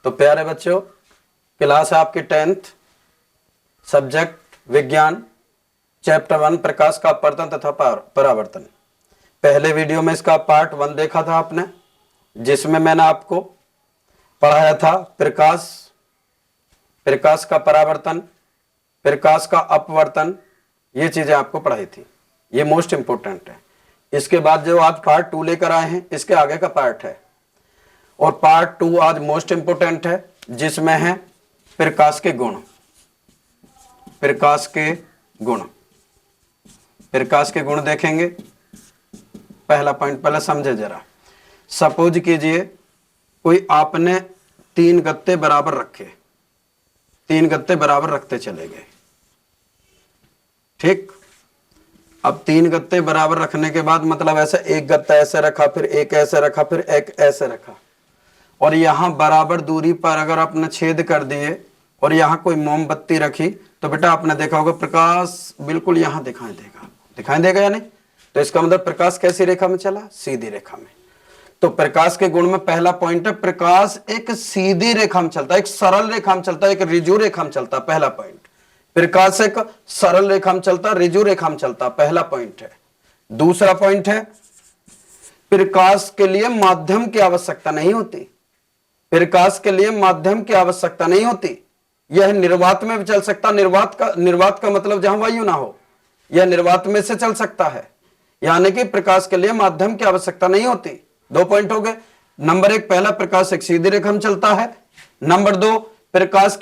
तो प्यारे बच्चों, क्लास है आपकी 10th, सब्जेक्ट विज्ञान, चैप्टर 1 प्रकाश का अपवर्तन तथा परावर्तन। पहले वीडियो में इसका पार्ट 1 देखा था आपने, जिसमें मैंने आपको पढ़ाया था प्रकाश, प्रकाश का परावर्तन, प्रकाश का अपवर्तन, ये चीजें आपको पढ़ाई थी। ये मोस्ट इंपोर्टेंट है। इसके बाद जो आज पार्ट 2 लेकर आए हैं, इसके आगे का पार्ट है, और पार्ट 2 आज मोस्ट इंपोर्टेंट है, जिसमें है प्रकाश के गुण। प्रकाश के गुण, प्रकाश के गुण देखेंगे। पहला पॉइंट पहले समझे जरा। सपोज कीजिए कोई आपने 3 गत्ते बराबर रखे, 3 गत्ते बराबर रखते चले गए, ठीक। अब 3 गत्ते बराबर रखने के बाद मतलब ऐसे एक गत्ता ऐसे रखा, फिर एक ऐसे रखा, फिर एक ऐसे रखा, और यहां बराबर दूरी पर अगर आपने छेद कर दिए और यहां कोई मोमबत्ती रखी, तो बेटा आपने देखा होगा प्रकाश बिल्कुल यहां दिखाई देगा या नहीं। तो इसका मतलब प्रकाश कैसी रेखा में चला? सीधी रेखा में। तो प्रकाश के गुण में पहला पॉइंट है, प्रकाश एक सीधी रेखा में चलता है, एक सरल रेखा में चलता है, एक रिजु रेखा में चलता है। पहला पॉइंट, प्रकाश एक सरल रेखा में चलता, रिजु रेखा में चलता, पहला पॉइंट है। दूसरा पॉइंट है, प्रकाश के लिए माध्यम की आवश्यकता नहीं होती। प्रकाश के लिए माध्यम की आवश्यकता नहीं होती। यह निर्वात में भी चल सकता। निर्वात का मतलब जहां वायु ना हो, यह निर्वात में से चल सकता है। यानी कि प्रकाश के लिए माध्यम की आवश्यकता नहीं होती। 2 पॉइंट हो गए। नंबर 1, पहला प्रकाश एक सीधी रेखा में चलता है। नंबर 2, प्रकाश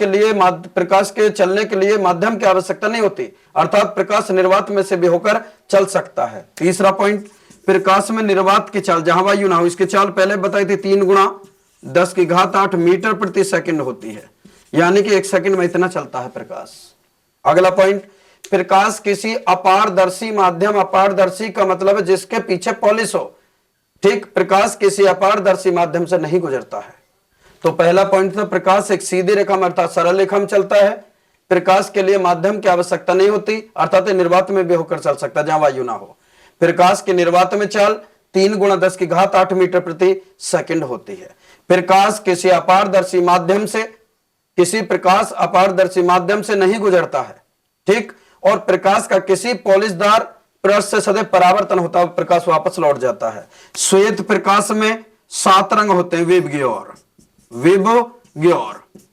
के चलने के लिए माध्यम की आवश्यकता नहीं होती, अर्थात प्रकाश निर्वात में से भी होकर चल सकता है। तीसरा पॉइंट, प्रकाश में निर्वात की चाल जहां वायु ना हो, इसकी चाल पहले बताई थी 3 गुणा 10⁸ मीटर प्रति सेकंड होती है, यानी कि 1 सेकंड में इतना चलता है प्रकाश। अगला पॉइंट, प्रकाश किसी अपारदर्शी माध्यम, अपारदर्शी का मतलब है जिसके पीछे पॉलिश हो, ठीक। प्रकाश किसी अपारदर्शी माध्यम से नहीं गुजरता है। तो पहला पॉइंट था प्रकाश एक सीधी रेखा में अर्थात सरल रेखा में चलता है। प्रकाश के लिए माध्यम की आवश्यकता नहीं होती, अर्थात निर्वात में भी होकर चल सकता है जहां वायु ना हो। प्रकाश की निर्वात में चाल 3 × 10⁸ मीटर प्रति सेकंड होती है। प्रकाश किसी अपारदर्शी माध्यम से, किसी प्रकाश अपारदर्शी माध्यम से नहीं गुजरता है, ठीक। और प्रकाश का किसी पॉलिशदार पृष्ठ से सदैव परावर्तन होता है, प्रकाश वापस लौट जाता है। श्वेत प्रकाश में 7 रंग होते हैं, विबग्योर,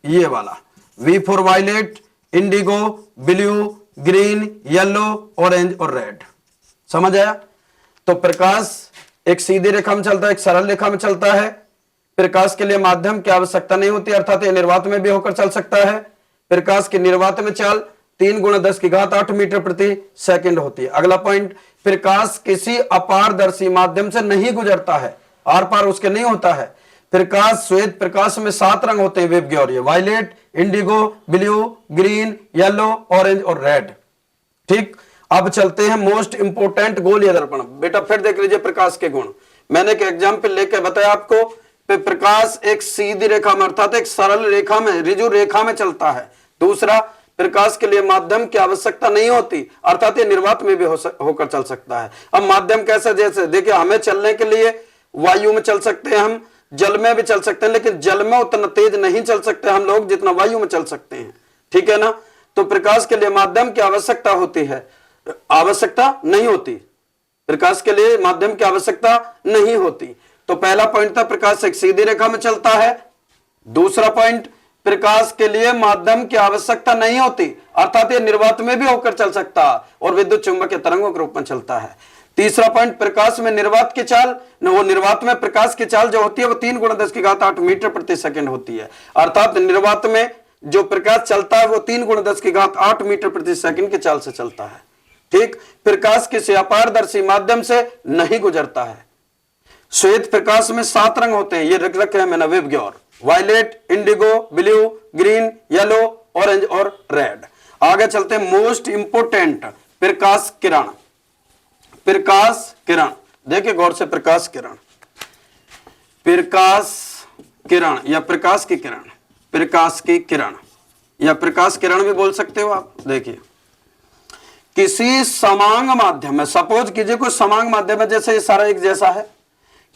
ये वाला, V for violet, indigo, blue, green, yellow, orange और रेड। समझ आया? तो प्रकाश एक सीधी रेखा में चलता है, एक सरल रेखा में चलता है। प्रकाश के लिए माध्यम की आवश्यकता नहीं होती, अर्थात यह निर्वात में भी होकर चल सकता है। प्रकाश की निर्वात में चाल 3 × 10⁸ मीटर प्रति सेकंड होती है। अगला पॉइंट, प्रकाश किसी अपारदर्शी माध्यम से नहीं गुजरता है, आर पार उसके नहीं होता है। प्रकाश श्वेत प्रकाश में 7 रंग होते हैं, VIBGYOR, violet, indigo, blue, green, yellow, orange और रेड, ठीक। अब चलते हैं मोस्ट इंपोर्टेंट गोलीय दर्पण। बेटा फिर देख लीजिए प्रकाश के गुण। मैंने एक एग्जाम्पल लेकर बताया आपको, प्रकाश एक सीधी रेखा में अर्थात एक सरल रेखा में, रिजु रेखा में चलता है। दूसरा, प्रकाश के लिए माध्यम की आवश्यकता नहीं होती, अर्थात ये निर्वात में भी होकर चल सकता है। अब माध्यम कैसे? जैसे देखिए, हमें चलने के लिए वायु में चल सकते हैं, हम जल में भी चल सकते हैं, लेकिन जल में उतना तेज नहीं चल सकते हम लोग जितना वायु में चल सकते हैं, ठीक है ना। तो प्रकाश के लिए माध्यम की आवश्यकता होती है, आवश्यकता नहीं होती। प्रकाश के लिए माध्यम की आवश्यकता नहीं होती। तो पहला पॉइंट था प्रकाश एक सीधी रेखा में चलता है। दूसरा पॉइंट, प्रकाश के लिए माध्यम की आवश्यकता नहीं होती, अर्थात ये निर्वात में भी होकर चल सकता है और विद्युत चुंबकीय तरंगों के रूप में चलता है। तीसरा पॉइंट, प्रकाश में निर्वात की चाल, वो निर्वात में प्रकाश की चाल जो होती है वो 3 × 10⁸ मीटर प्रति सेकंड होती है, अर्थात निर्वात में जो प्रकाश चलता है वो 3 × 10⁸ मीटर प्रति सेकंड की चाल से चलता है, ठीक। प्रकाश किसी अपारदर्शी माध्यम से नहीं गुजरता है। श्वेत प्रकाश में 7 रंग होते हैं, ये रखे हैं मैंने, VIBGYOR, violet, indigo, blue, green, yellow, orange और रेड। आगे चलते हैं मोस्ट इंपोर्टेंट, प्रकाश किरण। प्रकाश किरण देखिए गौर से, प्रकाश किरण, प्रकाश किरण या प्रकाश की किरण, प्रकाश की किरण या प्रकाश किरण भी बोल सकते हो आप। देखिए, किसी समांग माध्यम में, सपोज कीजिए कोई समांग माध्यम है, जैसे ये सारा एक जैसा है,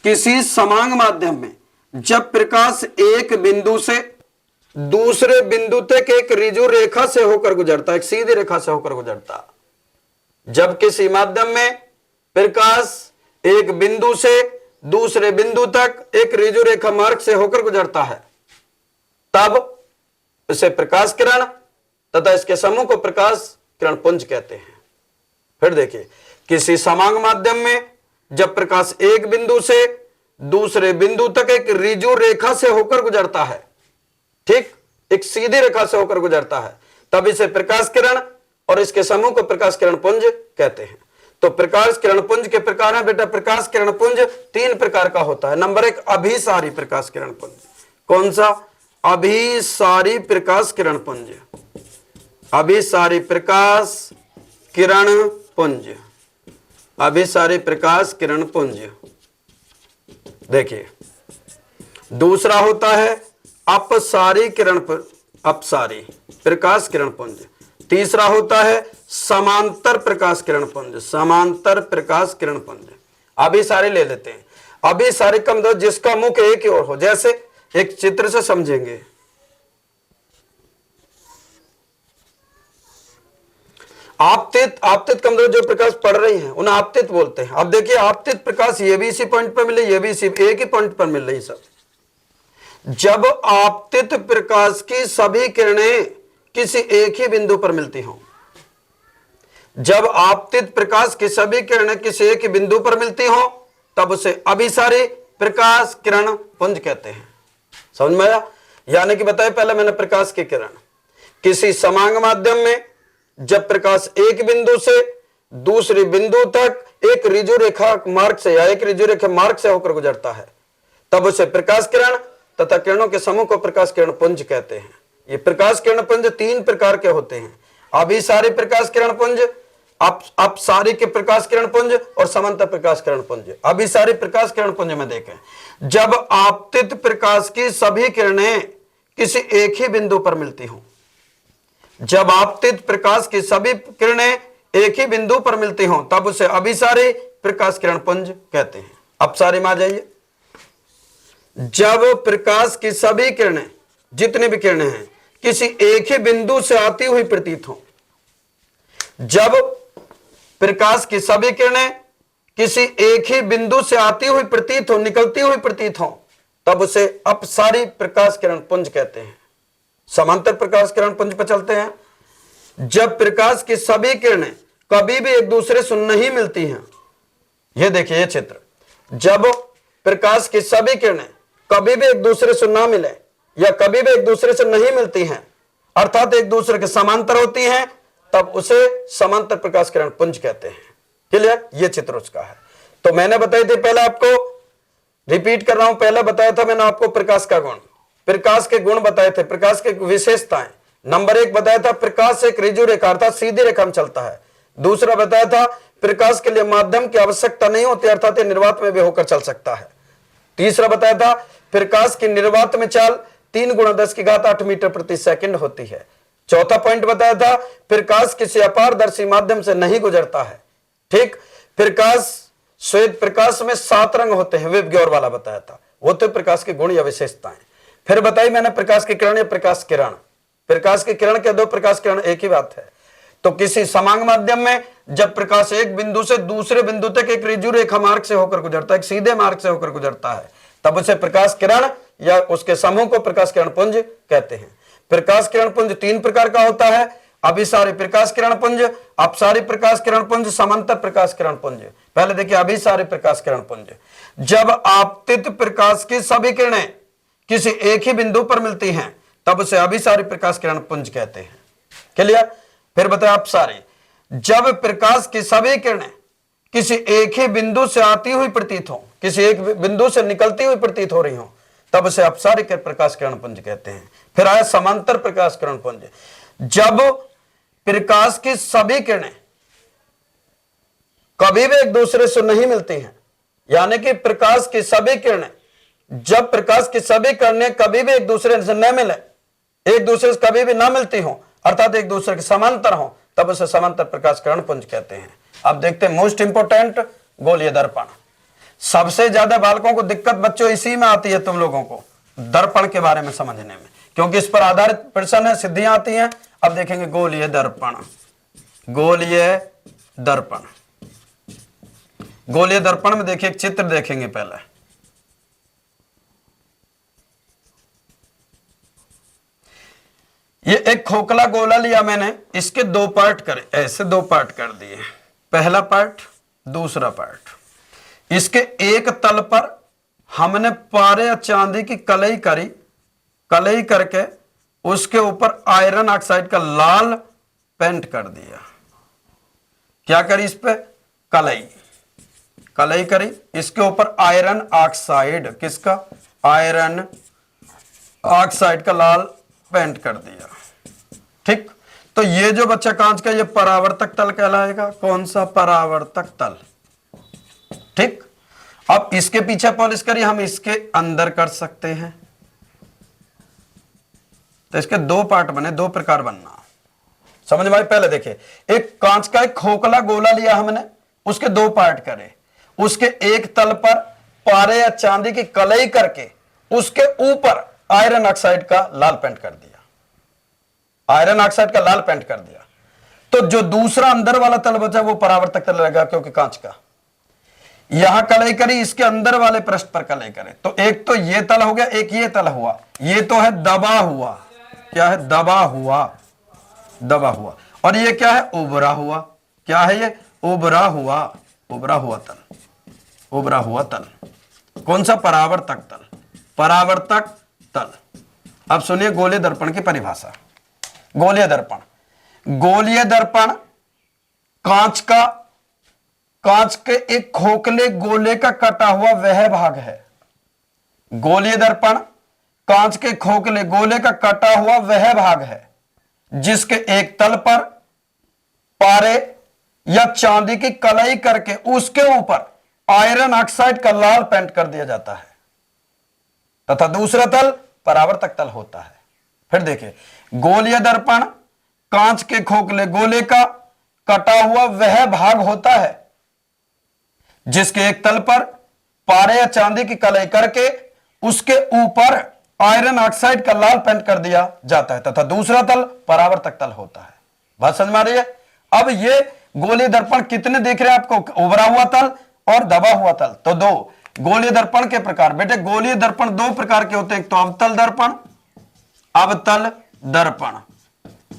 किसी समांग माध्यम में जब प्रकाश एक बिंदु से दूसरे बिंदु तक एक ऋजु रेखा से होकर गुजरता है, एक सीधी रेखा से होकर गुजरता। जब किसी माध्यम में प्रकाश एक बिंदु से दूसरे बिंदु तक एक ऋजु रेखा मार्ग से होकर गुजरता है, तब इसे प्रकाश किरण तथा इसके समूह को प्रकाश किरण पुंज कहते हैं। फिर देखिए, किसी समांग माध्यम में जब प्रकाश एक बिंदु से दूसरे बिंदु तक एक ऋजु रेखा से होकर गुजरता है, ठीक, एक सीधी रेखा से होकर गुजरता है, तब इसे प्रकाश किरण और इसके समूह को प्रकाश किरण पुंज कहते हैं। तो प्रकाश किरण पुंज के प्रकार है बेटा। प्रकाश किरण पुंज 3 प्रकार का होता है। नंबर 1, अभिसारी प्रकाश किरण पुंज। कौन सा? अभिसारी प्रकाश किरण पुंज। अभिसारी प्रकाश किरण पुंज। अभिसारी प्रकाश किरण पुंज। देखिए, दूसरा होता है अपसारी किरण अपसारी प्रकाश किरण पुंज। तीसरा होता है समांतर प्रकाश किरण पुंज। समांतर प्रकाश किरण पुंज। अभी सारे ले लेते हैं। अभी सारे कम दो जिसका मुख एक ही ओर हो, जैसे एक चित्र से समझेंगे। आपतित कमजोर जो प्रकाश पड़ रही है उन्हें आपतित बोलते हैं। अब देखिए, आपतित प्रकाश ये भी इसी पॉइंट पर मिले, ये भी इसी एक ही पॉइंट पर मिल रही सब। जब आपतित प्रकाश की सभी किरणें किसी एक ही बिंदु पर मिलती हों, जब आपतित प्रकाश की सभी किरणें किसी एक ही बिंदु पर मिलती हों, तब उसे अभिसारी प्रकाश किरण पुंज कहते हैं। समझ में आया? यानी कि बताए पहले मैंने, प्रकाश की किरण किसी समांग माध्यम में जब प्रकाश एक बिंदु से दूसरे बिंदु तक एक ऋजु रेखा मार्ग से या एक ऋजु रेखा मार्ग से होकर गुजरता है, तब उसे प्रकाश किरण तथा किरणों के समूह को प्रकाश किरण पुंज कहते हैं। ये प्रकाश किरण पुंज 3 प्रकार के होते हैं। अभिसारी प्रकाश किरण पुंज, अपसारी के प्रकाश किरण पुंज और समांतर प्रकाश किरण पुंज। अभिसारी प्रकाश किरण पुंज में देखें, जब आपतित प्रकाश की सभी किरणें किसी एक ही बिंदु पर मिलती हों, जब आपतित प्रकाश की सभी किरणें एक ही बिंदु पर मिलती हों, तब उसे अभिसारी प्रकाश किरण पुंज कहते हैं। अपसारी में आ जाइए। जब प्रकाश की सभी किरणें, जितनी भी किरणें हैं, किसी एक ही बिंदु से आती हुई प्रतीत हो, जब प्रकाश की सभी किरणें किसी एक ही बिंदु से आती हुई प्रतीत हो, निकलती हुई प्रतीत हो, तब उसे अपसारी प्रकाश किरण पुंज कहते हैं। समांतर प्रकाश किरण पुंज पर चलते हैं। जब प्रकाश की सभी किरणें कभी भी एक दूसरे से नहीं मिलती हैं, यह देखिए ये चित्र, जब प्रकाश की सभी किरणें कभी भी एक दूसरे से ना मिले या कभी भी एक दूसरे से नहीं मिलती हैं, अर्थात एक दूसरे के समांतर होती हैं, तब उसे समांतर प्रकाश किरण पुंज कहते हैं। क्लियर? ये चित्र उसका है। तो मैंने बताई थी पहले, आपको रिपीट कर रहा हूं, पहले बताया था मैंने आपको प्रकाश का गुण, प्रकाश के गुण बताए थे, प्रकाश की विशेषताएं। नंबर 1 बताया था प्रकाश एक ऋजु रेखा अर्थात सीधी रेखा में चलता है। दूसरा बताया था प्रकाश के लिए माध्यम की आवश्यकता नहीं होती, अर्थात निर्वात में भी होकर चल सकता है। तीसरा बताया था प्रकाश की निर्वात में चाल 3 × 10⁸ मीटर प्रति सेकंड होती है। चौथा पॉइंट बताया था प्रकाश किसी अपारदर्शी माध्यम से नहीं गुजरता है। ठीक, प्रकाश श्वेत प्रकाश में 7 रंग होते हैं, वेब वाला बताया था, वो तो प्रकाश के गुण या विशेषताएं। फिर बताई मैंने प्रकाश की किरण या प्रकाश किरण। प्रकाश की किरण के 2 प्रकाश किरण एक ही बात है। तो किसी समांग माध्यम में जब प्रकाश एक बिंदु से दूसरे बिंदु तक एक ऋजु रेखा मार्ग से होकर गुजरता है, एक सीधे मार्ग से होकर गुजरता है, तब उसे प्रकाश किरण या उसके समूह को प्रकाश किरण पुंज कहते हैं। प्रकाश किरण पुंज 3 प्रकार का होता है। अभिसारी प्रकाश किरण पुंज, अपसारी प्रकाश किरण पुंज, समांतर प्रकाश किरण पुंज। पहले देखिए अभिसारी प्रकाश किरण पुंज, जब आपतित प्रकाश की सभी किरणें किसी एक ही बिंदु पर मिलती हैं, तब उसे अभिसारी प्रकाश किरण पुंज कहते हैं। क्लियर? फिर बताया अपसारी, जब प्रकाश की सभी किरणें किसी एक ही बिंदु से आती हुई प्रतीत हो, किसी एक बिंदु से निकलती हुई प्रतीत हो रही हो, तब उसे अपसारी प्रकाश किरण पुंज कहते हैं। फिर आया समांतर प्रकाश किरण पुंज, जब प्रकाश की सभी किरणें कभी भी एक दूसरे से नहीं मिलती हैं, यानी कि प्रकाश की सभी किरणें, जब प्रकाश की सभी किरणें कभी भी एक दूसरे से न मिले, एक दूसरे से कभी भी ना मिलती हो, अर्थात एक दूसरे के समांतर हो, तब उसे समांतर प्रकाश किरण पुंज कहते हैं। अब देखते हैं मोस्ट इंपोर्टेंट गोलीय दर्पण। सबसे ज्यादा बालकों को दिक्कत बच्चों इसी में आती है तुम लोगों को, दर्पण के बारे में समझने में, क्योंकि इस पर आधारित प्रश्न है, सिद्धियां आती हैं। अब देखेंगे गोलीय दर्पण। गोलीय दर्पण, गोलीय दर्पण में देखिए एक चित्र देखेंगे पहले। ये एक खोखला गोला लिया मैंने, इसके दो पार्ट करे, ऐसे दो पार्ट कर दिए, पहला पार्ट दूसरा पार्ट। इसके एक तल पर हमने पारे या चांदी की कलई करी, कलई करके उसके ऊपर आयरन ऑक्साइड का लाल पेंट कर दिया। क्या करी इस पे? कलई, कलई करी, इसके ऊपर आयरन ऑक्साइड, किसका? आयरन ऑक्साइड का लाल पेंट कर दिया। ठीक, तो ये जो बच्चा कांच का, ये परावर्तक तल कहलाएगा। कौन सा? परावर्तक तल। ठीक, अब इसके पीछे पॉलिश करिए, हम इसके अंदर कर सकते हैं। तो इसके दो पार्ट बने, दो प्रकार बनना, समझ में आई? पहले देखिए, एक कांच का एक खोखला गोला लिया हमने, उसके दो पार्ट करे, उसके एक तल पर पारे या चांदी की कलई करके उसके ऊपर आयरन ऑक्साइड का लाल पेंट कर दिया, आयरन ऑक्साइड का लाल पेंट कर दिया। तो जो दूसरा अंदर वाला तल बचा वो परावर्तक तल रहेगा, क्योंकि कांच का। यहां कलई करी, इसके अंदर वाले पृष्ठ पर कलई करे, तो एक तो ये तल हो गया, एक ये तल हुआ। ये तो है दबा हुआ, क्या है? दबा हुआ, दबा हुआ। और ये क्या है? उभरा हुआ। क्या है ये? उभरा हुआ, उभरा हुआ तल, उभरा हुआ तल। कौन सा? परावर्तक तल, परावर्तक तल। अब सुनिए गोलीय दर्पण की परिभाषा। गोलीय दर्पण, गोलीय दर्पण कांच का, कांच के एक खोखले गोले का कटा हुआ वह भाग है। गोलीय दर्पण कांच के खोखले गोले का कटा हुआ वह भाग है जिसके एक तल पर पारे या चांदी की कलई करके उसके ऊपर आयरन ऑक्साइड का लाल पेंट कर दिया जाता है, तथा दूसरा तल परावर्तक तल होता है। फिर देखिए, गोलीय दर्पण कांच के खोखले गोले का कटा हुआ वह भाग होता है जिसके एक तल पर पारे या चांदी की कलई करके उसके ऊपर आयरन ऑक्साइड का लाल पेंट कर दिया जाता है, तथा दूसरा तल परावर्तक तल होता है। बात समझ में आ रही है? अब ये गोलीय दर्पण कितने दिख रहे हैं आपको? उभरा हुआ तल और दबा हुआ तल। तो दो गोलीय दर्पण के प्रकार बेटे, गोलीय दर्पण दो प्रकार के होते हैं, एक तो अवतल दर्पण, अवतल दर्पण,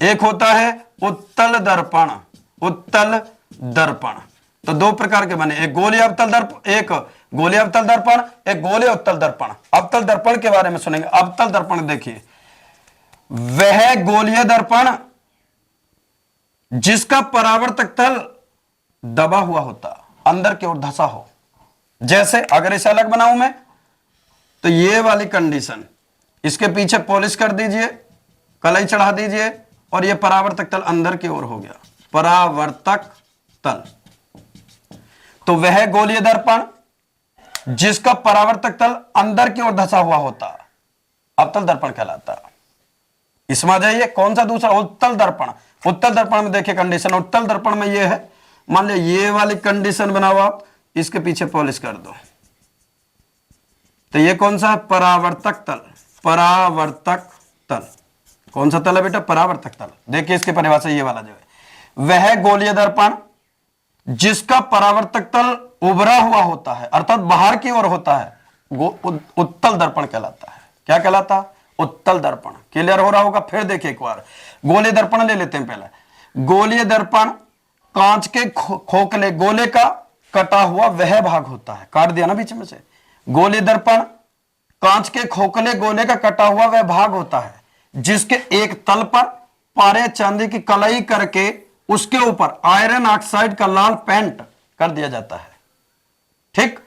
एक होता है उत्तल दर्पण, उत्तल दर्पण। तो दो प्रकार के बने, एक गोलीय अवतल दर्पण, एक गोलीय अवतल दर्पण, एक गोलीय उत्तल दर्पण। अवतल दर्पण के बारे में सुनेंगे। अवतल दर्पण देखिए, वह गोलीय दर्पण जिसका परावर्तक तल दबा हुआ होता, अंदर की ओर धंसा हो। जैसे अगर इसे अलग बनाऊं मैं, तो ये वाली कंडीशन, इसके पीछे पॉलिश कर दीजिए, कलई चढ़ा दीजिए, और ये परावर्तक तल अंदर की ओर हो गया, परावर्तक तल। तो वह गोलीय दर्पण जिसका परावर्तक तल अंदर की ओर धंसा हुआ होता, अवतल दर्पण कहलाता। इसमें आ जाइए, कौन सा? दूसरा उत्तल दर्पण। उत्तल दर्पण में देखिए कंडीशन, उत्तल दर्पण में ये है, मान लो ये वाली कंडीशन बनाओ आप, इसके पीछे पॉलिश कर दो, तो ये कौन सा है? परावर्तक तल, परावर्तक तल। कौन सा तल है बेटा? परावर्तक तल। देखिए इसकी परिभाषा ये वाला जो है, वह गोलीय दर्पण जिसका परावर्तक तल उभरा हुआ होता है, अर्थात बाहर की ओर होता है, उत्तल दर्पण कहलाता है। क्या कहलाता? उत्तल दर्पण। क्लियर हो रहा होगा? फिर देखिए एक बार, गोलीय दर्पण ले लेते हैं पहले। गोलीय दर्पण कांच के खोखले गोले का कटा हुआ वह भाग होता है, काट दिया ना बीच में से। गोलीय दर्पण कांच के खोखले गोले का कटा हुआ वह भाग होता है जिसके एक तल पर पारे चांदी की कलई करके उसके ऊपर आयरन ऑक्साइड का लाल पेंट कर दिया जाता है। ठीक,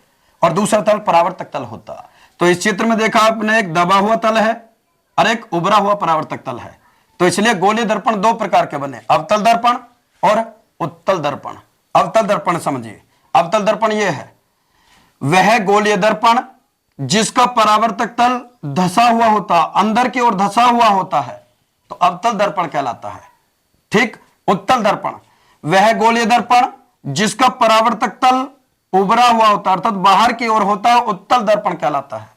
और दूसरा तल परावर्तक तल होता। तो इस चित्र में देखा आपने, एक दबा हुआ तल है और एक उभरा हुआ परावर्तक तल है। तो इसलिए गोलीय दर्पण दो प्रकार के बने, अवतल दर्पण और उत्तल दर्पण। अवतल दर्पण समझिए, अवतल दर्पण यह है, वह गोलीय दर्पण जिसका परावर्तक तल धंसा हुआ होता, अंदर की ओर धंसा हुआ होता है, तो अवतल दर्पण कहलाता है। ठीक, उत्तल दर्पण, वह गोलीय दर्पण जिसका परावर्तक तल उभरा हुआ होता, अर्थात बाहर की ओर होता है, उत्तल दर्पण कहलाता है।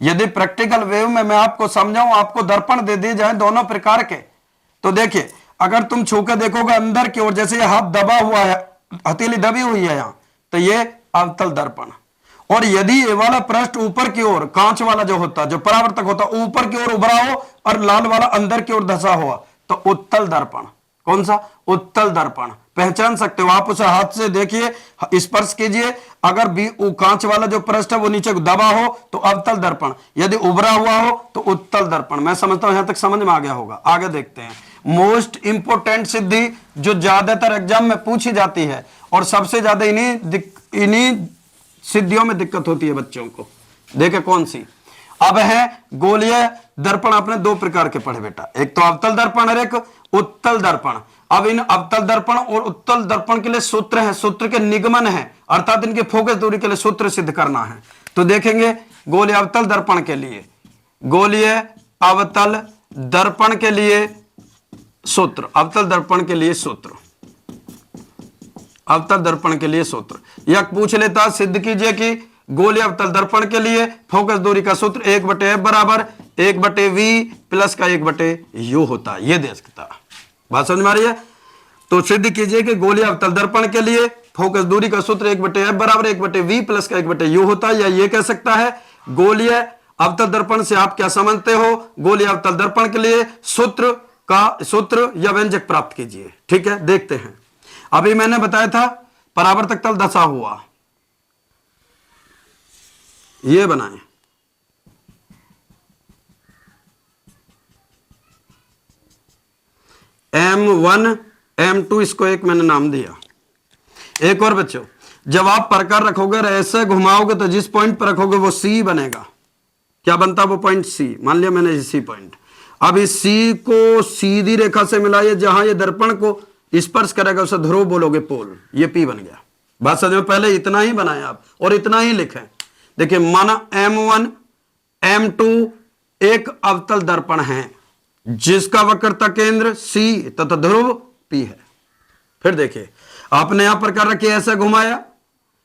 यदि प्रैक्टिकल वेव में मैं आपको समझाऊं, आपको दर्पण दे दिए जाए दोनों प्रकार के, तो देखिए अगर तुम छू के देखोगे अंदर की ओर, जैसे ये हाथ दबा हुआ है, हथेली दबी हुई है यहां, तो ये अवतल दर्पण। और यदि ये वाला पृष्ठ ऊपर की ओर, कांच वाला जो होता, जो परावर्तक होता, ऊपर की ओर उभरा हो और लाल वाला अंदर की ओर धसा हुआ, तो उत्तल दर्पण। कौन सा? उत्तल दर्पण। पहचान सकते हो आप, उसे हाथ से देखिए, स्पर्श कीजिए, अगर भी कांच वाला जो पृष्ठ है वो नीचे दबा हो तो अवतल दर्पण, यदि उभरा हुआ हो तो उत्तल दर्पण। मैं समझता हूं यहां तक समझ में आ गया होगा। आगे देखते हैं। मोस्ट इंपोर्टेंट सिद्धि जो ज्यादातर एग्जाम में पूछी जाती है और सबसे ज्यादा इन्हीं सिद्धियों में दिक्कत होती है बच्चों को, देखे कौन सी। अब है गोलीय दर्पण। आपने दो प्रकार के पढ़े बेटा, एक तो अवतल दर्पण और एक उत्तल दर्पण। अब इन अवतल दर्पण और उत्तल दर्पण के लिए सूत्र है, सूत्र के निगमन है, अर्थात इनकी फोकस दूरी के लिए सूत्र सिद्ध करना है। तो देखेंगे गोलीय अवतल दर्पण के लिए, गोलीय अवतल दर्पण के लिए सूत्र, अवतल दर्पण के लिए सूत्र, अवतल दर्पण के लिए सूत्र। यह पूछ लेता, सिद्ध कीजिए कि गोलीय अवतल दर्पण के लिए फोकस दूरी का सूत्र 1/f बराबर 1/v प्लस का 1/u होता है। यह दे सकता, बात समझ में आ रही है? तो सिद्ध कीजिए कि गोलीय अवतल दर्पण के लिए फोकस दूरी का सूत्र 1/f बराबर 1/v प्लस का 1/u होता है। या ये कह सकता है गोलीय अवतल दर्पण से आप क्या समझते हो, गोलीय अवतल दर्पण के लिए सूत्र या व्यंजक प्राप्त कीजिए। ठीक है, देखते हैं। अभी मैंने बताया था परावर्तक तल धसा हुआ, ये बनाए, M1 M2, इसको एक मैंने नाम दिया। एक और बच्चों, जब आप प्रकार रखोगे और ऐसे घुमाओगे तो जिस पॉइंट पर रखोगे वो C बनेगा। क्या बनता है वो पॉइंट? C। मान लिया मैंने C पॉइंट। अब इस C को सीधी रेखा से मिलाइए, जहां ये दर्पण को स्पर्श करेगा उसे ध्रुव बोलोगे, पोल। ये P बन गया। बात समझ में? पहले इतना ही बनाए आप और इतना ही लिखें। देखिए माना M1 M2 एक अवतल दर्पण है जिसका वक्रता केंद्र C तथा ध्रुव P है। फिर देखिए आपने यहां प्रकार रखी, ऐसा घुमाया,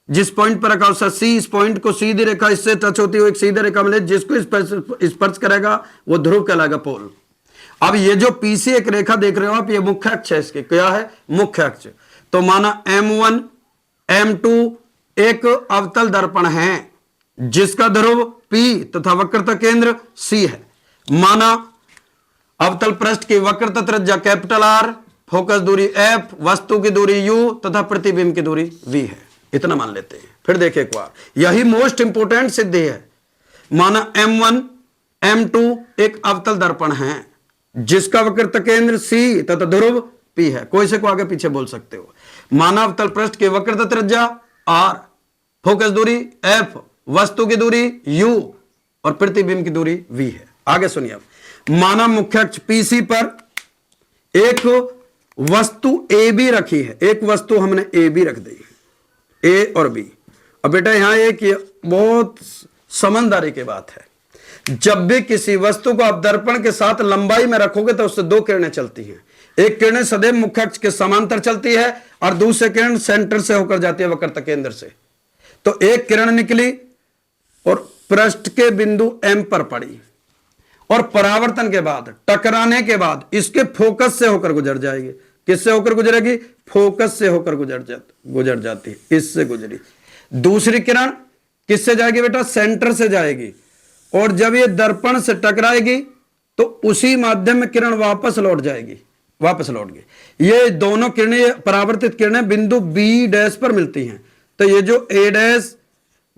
जिस पॉइंट पर रखा उसका C, इस पॉइंट को सीधी रेखा इससे टच होती हुई एक सीधी रेखा मिले, जिसको स्पर्श करेगा वो ध्रुव कहलाएगा, पोल। अब ये जो PC एक रेखा देख रहे हो आप, ये मुख्य अक्ष है, इसके क्या है? मुख्य अक्ष। तो माना M1 M2 एक अवतल दर्पण है जिसका ध्रुव P तथा वक्रता केंद्र C है। माना अवतल पृष्ठ की वक्रता त्रिज्या कैपिटल R, फोकस दूरी F, वस्तु की दूरी U तथा प्रतिबिंब की दूरी V है। इतना मान लेते हैं। फिर देखिए एक बार, यही मोस्ट इंपोर्टेंट सिद्धि है। माना M1 M2 एक अवतल दर्पण है जिसका वक्रता केंद्र C तथा ध्रुव P है। कोई से को आगे पीछे बोल सकते हो। माना अवतल पृष्ठ की वक्रता त्रिज्या R, फोकस दूरी F, वस्तु की दूरी U और प्रतिबिंब की दूरी V है। आगे सुनिए अब, माना मुख्य अक्ष PC पर एक वस्तु AB रखी है, एक वस्तु हमने AB रख दी, A और B। अब बेटा यहां एक बहुत समझदारी की बात है, जब भी किसी वस्तु को आप दर्पण के साथ लंबाई में रखोगे तो उससे दो किरणें चलती हैं। एक किरण सदैव मुख्य अक्ष के समांतर चलती है और दूसरी किरण सेंटर से होकर जाती है वक्रता केंद्र से। तो एक किरण निकली और पृष्ठ के बिंदु M पर पड़ी और परावर्तन के बाद, टकराने के बाद इसके फोकस से होकर गुजर जाएगी। किससे होकर गुजरेगी? फोकस से होकर गुजर जाती है, इससे गुजरी। दूसरी किरण किससे जाएगी बेटा? सेंटर से जाएगी। और जब ये दर्पण से टकराएगी तो उसी माध्यम में किरण वापस लौट जाएगी, वापस लौट गई। ये दोनों किरणें, परावर्तित किरणें बिंदु B' पर मिलती हैं। तो ये जो A'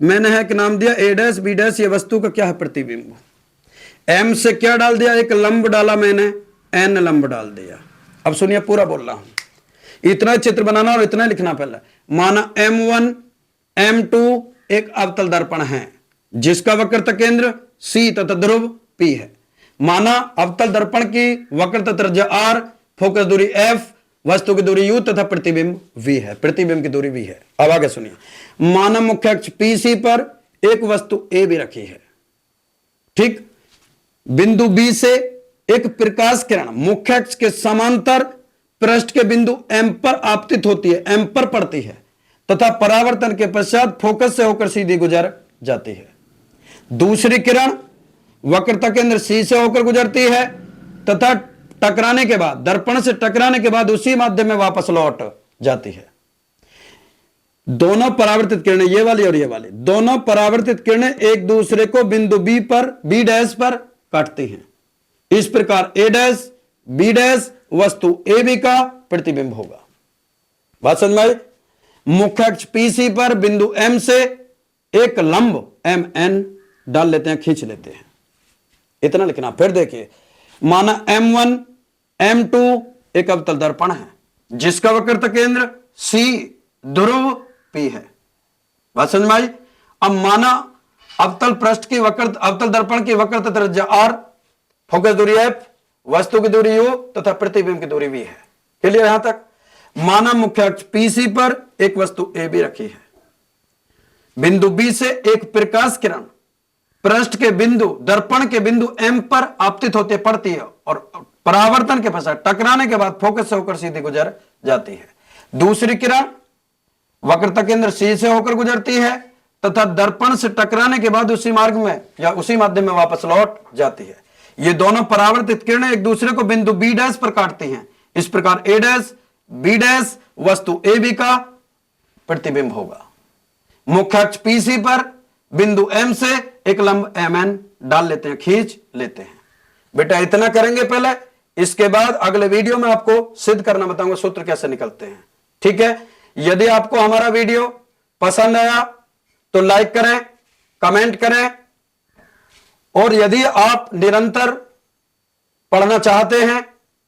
मैंने है कि नाम दिया A' B', ये वस्तु का क्या है? प्रतिबिंब। M से क्या डाल दिया? एक लंब डाला मैंने, N लंब डाल दिया। अब सुनिए, पूरा बोल रहा हूं, इतना चित्र बनाना और इतना लिखना पहले। माना M1 M2 एक अवतल दर्पण है जिसका वक्रता केंद्र C तथा ध्रुव P है। माना अवतल दर्पण की वक्रता त्रिज्या R, फोकस दूरी F, वस्तु की दूरी U तथा प्रतिबिंब V है, प्रतिबिंब की दूरी V है। अब आगे सुनिए, माना मुख्य अक्ष PC पर एक वस्तु A भी रखी है, ठीक। बिंदु B से एक प्रकाश किरण मुख्य अक्ष के समांतर पृष्ठ के बिंदु M पर आपतित होती है, M पर पड़ती है तथा परावर्तन के पश्चात फोकस से होकर सीधी गुजर जाती है। दूसरी किरण वक्रता केंद्र सी से होकर गुजरती है तथा टकराने के बाद, दर्पण से टकराने के बाद उसी माध्यम में वापस लौट जाती है। दोनों परावर्तित किरणें, ये वाली और ये वाली, दोनों परावर्तित किरणें एक दूसरे को बिंदु बी डैश पर काटती हैं। इस प्रकार ए डैश बी डैश वस्तु ए बी का प्रतिबिंब होगा। बात समझ में आई? मुख्य अक्ष पीसी पर बिंदु एम से एक लंब एम एन डाल लेते हैं, खींच लेते हैं, इतना लिखना। फिर देखिए, माना M1 M2 एक अवतल दर्पण है जिसका वक्रता केंद्र C ध्रुव P है। बात समझ में आई? अब माना अवतल पृष्ठ की अवतल दर्पण की वक्रता त्रिज्या R, फोकस दूरी F, वस्तु की दूरी U तथा प्रतिबिंब की दूरी V है। क्लियर यहां तक? माना मुख्य अक्ष PC पर एक वस्तु AB रखी है, बिंदु B से एक प्रकाश किरण पृष्ठ के बिंदु दर्पण के बिंदु M पर आपतित होते पड़ती है और परावर्तन के पश्चात टकराने के बाद फोकस से होकर सीधी गुजर जाती है। दूसरी किरण वक्रता केंद्र C से होकर गुजरती है तथा दर्पण से टकराने के बाद उसी मार्ग में या उसी माध्यम में वापस लौट जाती है। ये दोनों परावर्तित किरणें एक दूसरे को बिंदु B डैश पर काटती हैं। इस प्रकार A डैश B डैश वस्तु AB का प्रतिबिंब होगा। मुख्य अक्ष PC पर बिंदु M से एक लंब MN डाल लेते हैं, खींच लेते हैं। बेटा इतना करेंगे पहले, इसके बाद अगले वीडियो में आपको सिद्ध करना बताऊंगा सूत्र कैसे निकलते हैं। ठीक है? यदि आपको हमारा वीडियो पसंद आया तो लाइक करें, कमेंट करें, और यदि आप निरंतर पढ़ना चाहते हैं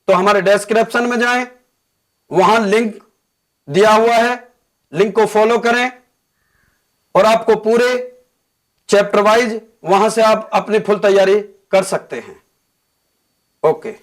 तो हमारे डिस्क्रिप्शन में जाएं, वहां लिंक दिया हुआ है, लिंक को फॉलो करें और आपको पूरे चैप्टर वाइज वहां से आप अपनी फुल तैयारी कर सकते हैं। ओके।